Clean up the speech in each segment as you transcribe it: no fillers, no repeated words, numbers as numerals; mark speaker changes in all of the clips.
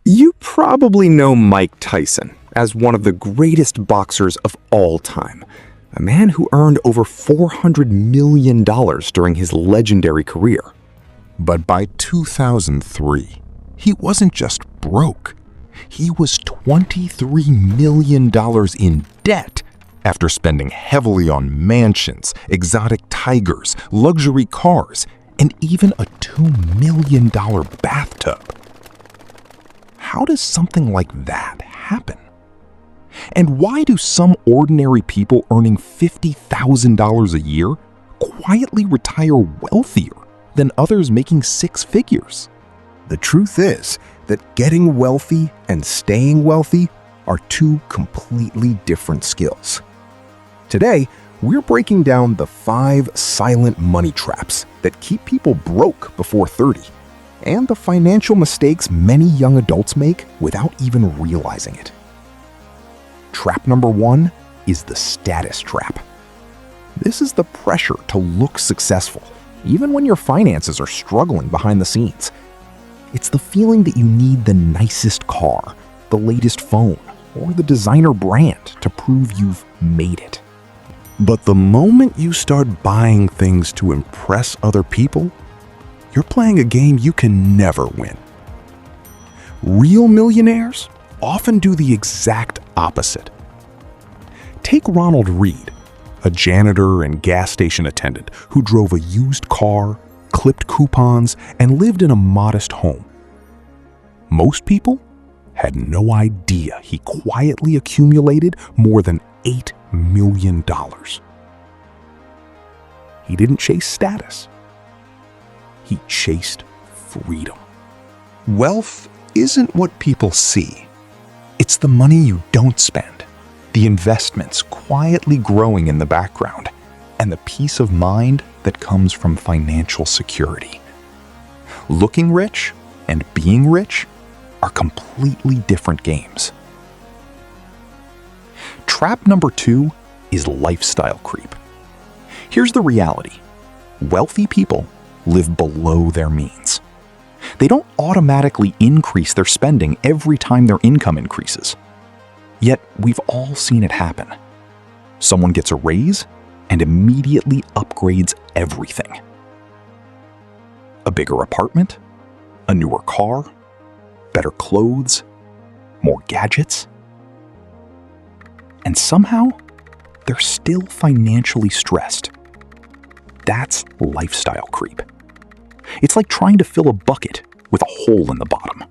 Speaker 1: You probably know Mike Tyson as one of the greatest boxers of all time, a man who earned over $400 million during his legendary career.
Speaker 2: But by 2003, he wasn't just broke. He was $23 million in debt after spending heavily on mansions, exotic tigers, luxury cars, and even a $2 million bathtub. How does something like that happen? And why do some ordinary people earning $50,000 a year quietly retire wealthier than others making six figures?
Speaker 3: The truth is that getting wealthy and staying wealthy are two completely different skills. Today, we're breaking down the 5 silent money traps that keep people broke before 30, and the financial mistakes many young adults make without even realizing it. Trap number 1 is the status trap. This is the pressure to look successful, even when your finances are struggling behind the scenes. It's the feeling that you need the nicest car, the latest phone, or the designer brand to prove you've made it.
Speaker 2: But the moment you start buying things to impress other people, you're playing a game you can never win. Real millionaires often do the exact opposite. Take Ronald Read, a janitor and gas station attendant who drove a used car, clipped coupons, and lived in a modest home. Most people had no idea he quietly accumulated more than $8 million. He didn't chase status. He chased freedom. Wealth isn't what people see. It's the money you don't spend, the investments quietly growing in the background, and the peace of mind that comes from financial security. Looking rich and being rich are completely different games. Trap number 2 is lifestyle creep. Here's the reality. Wealthy people live below their means. They don't automatically increase their spending every time their income increases. Yet we've all seen it happen. Someone gets a raise and immediately upgrades everything. A bigger apartment, a newer car, better clothes, more gadgets. And somehow, they're still financially stressed. That's lifestyle creep. It's like trying to fill a bucket with a hole in the bottom.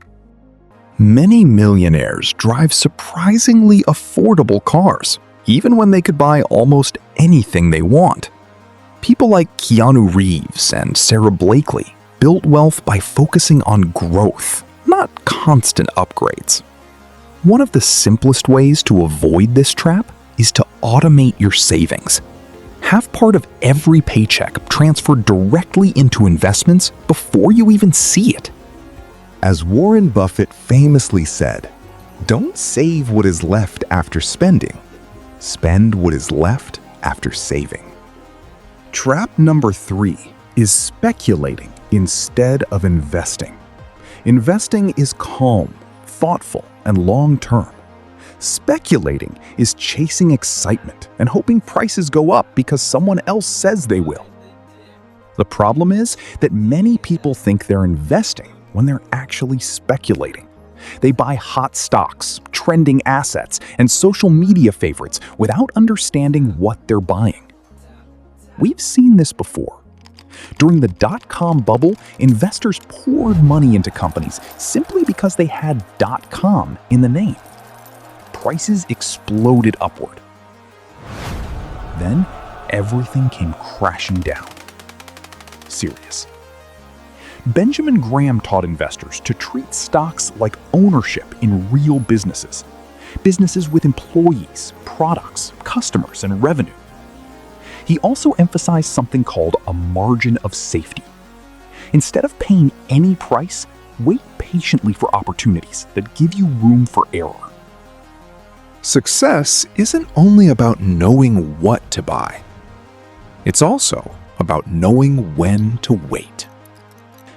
Speaker 2: Many millionaires drive surprisingly affordable cars, even when they could buy almost anything they want. People like Keanu Reeves and Sarah Blakely built wealth by focusing on growth, not constant upgrades. One of the simplest ways to avoid this trap is to automate your savings. Have part of every paycheck transferred directly into investments before you even see it. As Warren Buffett famously said, "Don't save what is left after spending. Spend what is left after saving." Trap number 3 is speculating instead of investing. Investing is calm, thoughtful, and long-term. Speculating is chasing excitement and hoping prices go up because someone else says they will. The problem is that many people think they're investing when they're actually speculating. They buy hot stocks, trending assets, and social media favorites without understanding what they're buying. We've seen this before. During the dot-com bubble, investors poured money into companies simply because they had .com in the name. Prices exploded upward. Then, everything came crashing down. Serious. Benjamin Graham taught investors to treat stocks like ownership in real businesses. Businesses with employees, products, customers, and revenue. He also emphasized something called a margin of safety. Instead of paying any price, wait patiently for opportunities that give you room for error. Success isn't only about knowing what to buy. It's also about knowing when to wait.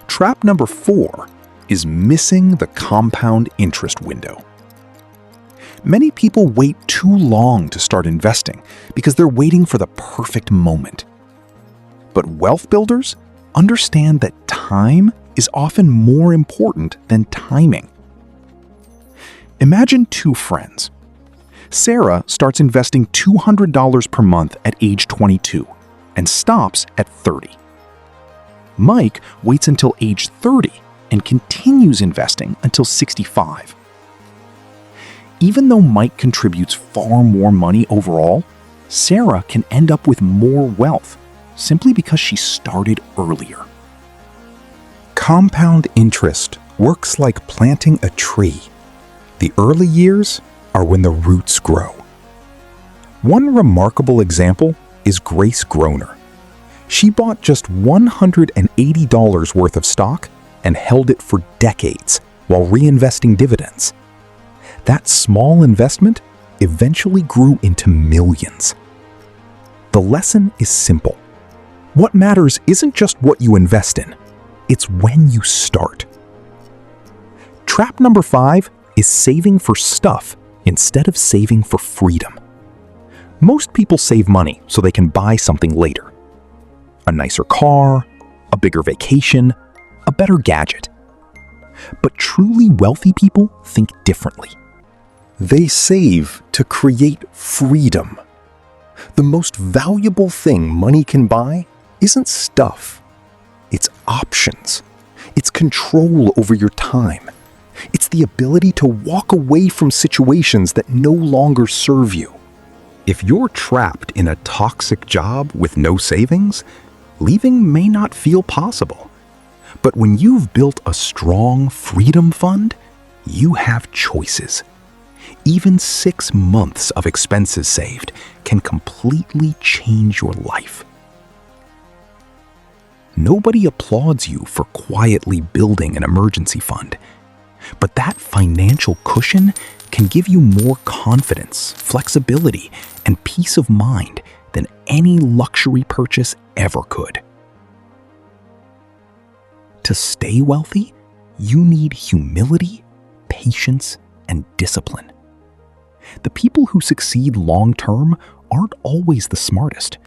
Speaker 2: Trap number 4 is missing the compound interest window. Many people wait too long to start investing because they're waiting for the perfect moment. But wealth builders understand that time is often more important than timing. Imagine two friends. Sarah starts investing $200 per month at age 22 and stops at 30. Mike waits until age 30 and continues investing until 65. Even though Mike contributes far more money overall, Sarah can end up with more wealth simply because she started earlier.
Speaker 1: Compound interest works like planting a tree. The early years are when the roots grow. One remarkable example is Grace Groner. She bought just $180 worth of stock and held it for decades while reinvesting dividends. That small investment eventually grew into millions. The lesson is simple. What matters isn't just what you invest in, it's when you start. Trap number 5 is saving for stuff instead of saving for freedom. Most people save money so they can buy something later. A nicer car, a bigger vacation, a better gadget. But truly wealthy people think differently. They save to create freedom. The most valuable thing money can buy isn't stuff. It's options. It's control over your time. It's the ability to walk away from situations that no longer serve you. If you're trapped in a toxic job with no savings, leaving may not feel possible. But when you've built a strong freedom fund, you have choices. Even 6 months of expenses saved can completely change your life. Nobody applauds you for quietly building an emergency fund, but that financial cushion can give you more confidence, flexibility, and peace of mind than any luxury purchase ever could. To stay wealthy, you need humility, patience, and discipline. The people who succeed long-term aren't always the smartest.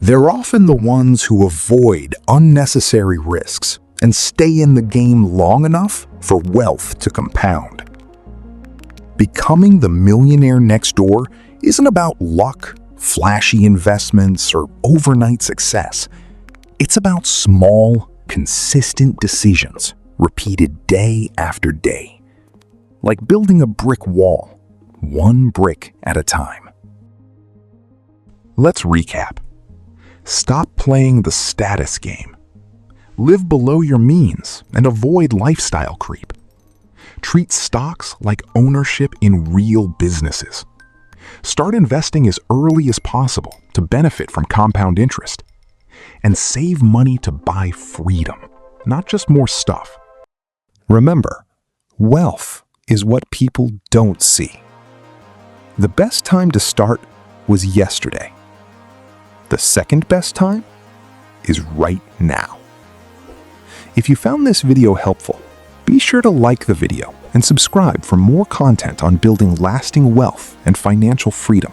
Speaker 1: They're often the ones who avoid unnecessary risks and stay in the game long enough for wealth to compound. Becoming the millionaire next door isn't about luck, flashy investments, or overnight success. It's about small, consistent decisions repeated day after day. Like building a brick wall, one brick at a time. Let's recap. Stop playing the status game. Live below your means and avoid lifestyle creep. Treat stocks like ownership in real businesses. Start investing as early as possible to benefit from compound interest. And save money to buy freedom, not just more stuff. Remember, wealth is what people don't see. The best time to start was yesterday. The second best time is right now. If you found this video helpful, be sure to like the video and subscribe for more content on building lasting wealth and financial freedom.